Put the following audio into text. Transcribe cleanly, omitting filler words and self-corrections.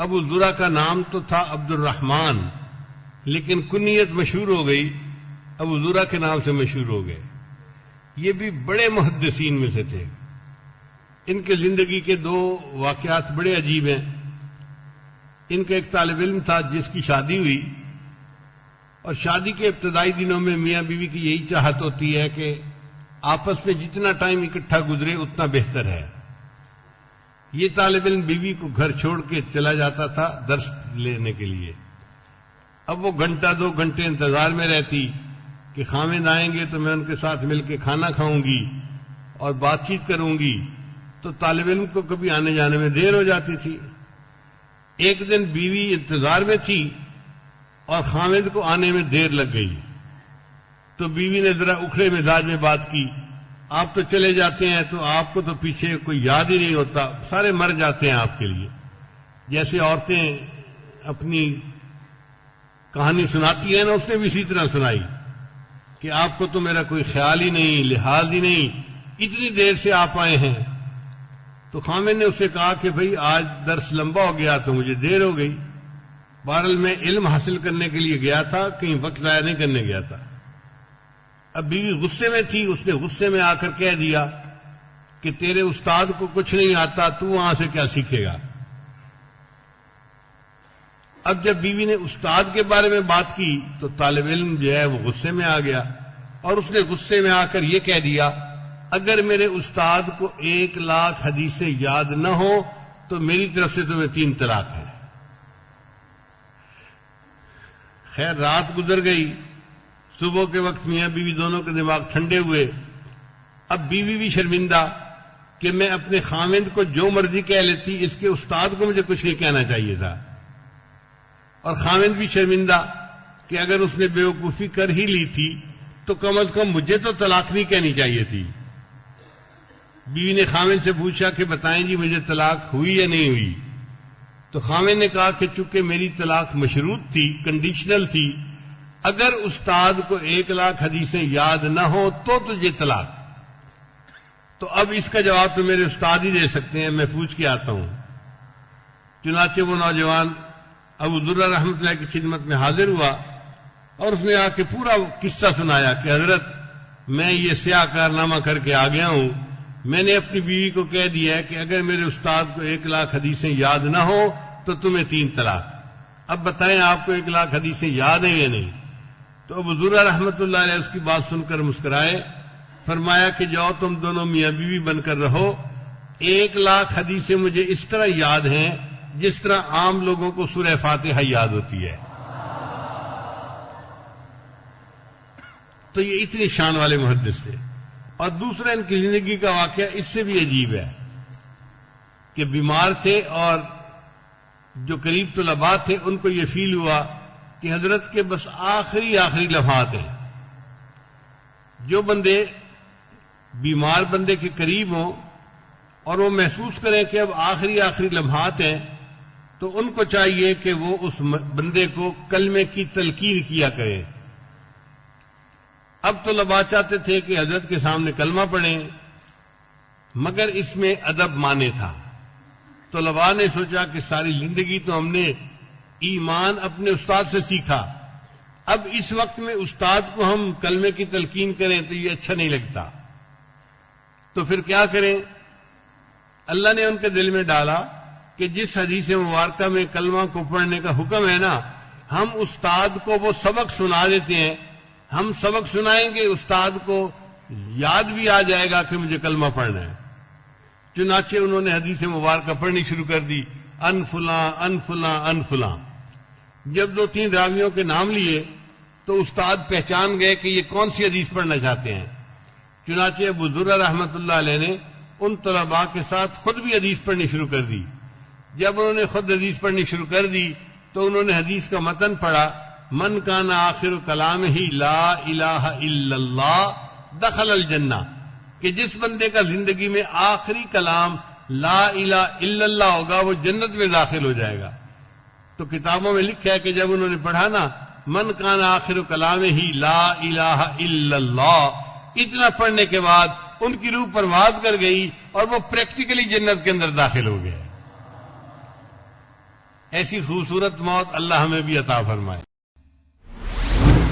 ابو زرع کا نام تو تھا عبد الرحمن، لیکن کنیت مشہور ہو گئی، ابو زرع کے نام سے مشہور ہو گئے۔ یہ بھی بڑے محدثین میں سے تھے۔ ان کے زندگی کے دو واقعات بڑے عجیب ہیں۔ ان کا ایک طالب علم تھا جس کی شادی ہوئی، اور شادی کے ابتدائی دنوں میں میاں بیوی کی یہی چاہت ہوتی ہے کہ آپس میں جتنا ٹائم اکٹھا گزرے اتنا بہتر ہے۔ یہ طالب علم بیوی کو گھر چھوڑ کے چلا جاتا تھا درس لینے کے لیے۔ اب وہ گھنٹہ 2 گھنٹے انتظار میں رہتی کہ خاوند آئیں گے تو میں ان کے ساتھ مل کے کھانا کھاؤں گی اور بات چیت کروں گی، تو طالب علم کو کبھی آنے جانے میں دیر ہو جاتی تھی۔ ایک دن بیوی انتظار میں تھی اور خاوند کو آنے میں دیر لگ گئی، تو بیوی نے ذرا اکھڑے مزاج میں بات کی، آپ تو چلے جاتے ہیں تو آپ کو تو پیچھے کوئی یاد ہی نہیں ہوتا، سارے مر جاتے ہیں آپ کے لیے۔ جیسے عورتیں اپنی کہانی سناتی ہیں نا، اس نے بھی اسی طرح سنائی کہ آپ کو تو میرا کوئی خیال ہی نہیں، لحاظ ہی نہیں، اتنی دیر سے آپ آئے ہیں۔ تو خامد نے اسے کہا کہ بھئی آج درس لمبا ہو گیا تو مجھے دیر ہو گئی، بہرحال میں علم حاصل کرنے کے لیے گیا تھا، کہیں وقت ضائع نہیں کرنے گیا تھا۔ اب بیوی غصے میں تھی، اس نے غصے میں آ کر کہہ دیا کہ تیرے استاد کو کچھ نہیں آتا، تو وہاں سے کیا سیکھے گا۔ اب جب بیوی نے استاد کے بارے میں بات کی تو طالب علم جو ہے وہ غصے میں آ گیا، اور اس نے غصے میں آ کر یہ کہہ دیا اگر میرے استاد کو 1,00,000 حدیثیں یاد نہ ہو تو میری طرف سے تمہیں 3 طلاق ہے۔ خیر رات گزر گئی، صبح کے وقت میاں بیوی دونوں کے دماغ ٹھنڈے ہوئے۔ اب بیوی بھی شرمندہ کہ میں اپنے خاوند کو جو مرضی کہہ لیتی، اس کے استاد کو مجھے کچھ نہیں کہنا چاہیے تھا، اور خاوند بھی شرمندہ کہ اگر اس نے بیوقوفی کر ہی لی تھی تو کم از کم مجھے تو طلاق نہیں کہنی چاہیے تھی۔ بیوی نے خاوند سے پوچھا کہ بتائیں جی مجھے طلاق ہوئی یا نہیں ہوئی، تو خاوند نے کہا کہ چونکہ میری طلاق مشروط تھی، کنڈیشنل تھی، اگر استاد کو 1,00,000 حدیثیں یاد نہ ہو تو تجھے طلاق۔ تو اب اس کا جواب تو میرے استاد ہی دے سکتے ہیں، میں پوچھ کے آتا ہوں۔ چنانچہ وہ نوجوان ابو زرع رحمۃ اللہ کی خدمت میں حاضر ہوا اور اس نے آ کے پورا قصہ سنایا کہ حضرت میں یہ سیاہ کارنامہ کر کے آ گیا ہوں، میں نے اپنی بیوی کو کہہ دیا ہے کہ اگر میرے استاد کو 1,00,000 حدیثیں یاد نہ ہو تو تمہیں 3 طلاق۔ اب بتائیں آپ کو 1,00,000 حدیثیں یاد ہیں یا نہیں؟ تو ابو زرع رحمۃ اللہ علیہ اس کی بات سن کر مسکرائے، فرمایا کہ جاؤ تم دونوں میاں بیوی بن کر رہو، 1,00,000 حدیثیں مجھے اس طرح یاد ہیں جس طرح عام لوگوں کو سورہ فاتحہ یاد ہوتی ہے۔ تو یہ اتنی شان والے محدث تھے۔ اور دوسرا ان کی زندگی کا واقعہ اس سے بھی عجیب ہے کہ بیمار تھے، اور جو قریب طلباء تھے ان کو یہ فیل ہوا کہ حضرت کے بس آخری لمحات ہیں۔ جو بندے بیمار بندے کے قریب ہوں اور وہ محسوس کریں کہ اب آخری لمحات ہیں، تو ان کو چاہیے کہ وہ اس بندے کو کلمے کی تلقین کیا کریں۔ اب طلباء چاہتے تھے کہ حضرت کے سامنے کلمہ پڑھیں، مگر اس میں ادب مانے تھا۔ طلباء نے سوچا کہ ساری زندگی تو ہم نے ایمان اپنے استاد سے سیکھا، اب اس وقت میں استاد کو ہم کلمے کی تلقین کریں تو یہ اچھا نہیں لگتا، تو پھر کیا کریں؟ اللہ نے ان کے دل میں ڈالا کہ جس حدیث مبارکہ میں کلمہ کو پڑھنے کا حکم ہے نا، ہم استاد کو وہ سبق سنا دیتے ہیں، ہم سبق سنائیں گے، استاد کو یاد بھی آ جائے گا کہ مجھے کلمہ پڑھنا ہے۔ چنانچہ انہوں نے حدیث مبارکہ پڑھنی شروع کر دی، ان فلاں ان فلاں ان فلاں۔ جب 2-3 راویوں کے نام لیے تو استاد پہچان گئے کہ یہ کون سی حدیث پڑھنا چاہتے ہیں۔ چنانچہ ابو زرع رحمۃ اللہ علیہ نے ان طلباء کے ساتھ خود بھی حدیث پڑھنی شروع کر دی۔ جب انہوں نے خود حدیث پڑھنی شروع کر دی تو انہوں نے حدیث کا متن پڑھا، من کان آخر کلامہ لا الہ الا اللہ دخل الجنہ، کہ جس بندے کا زندگی میں آخری کلام لا الہ الا اللہ ہوگا وہ جنت میں داخل ہو جائے گا۔ تو کتابوں میں لکھا ہے کہ جب انہوں نے پڑھا نا من کان آخر کلامہ لا الہ الا اللہ، اتنا پڑھنے کے بعد ان کی روح پرواز کر گئی اور وہ پریکٹیکلی جنت کے اندر داخل ہو گئے۔ ایسی خوبصورت موت اللہ ہمیں بھی عطا فرمائے.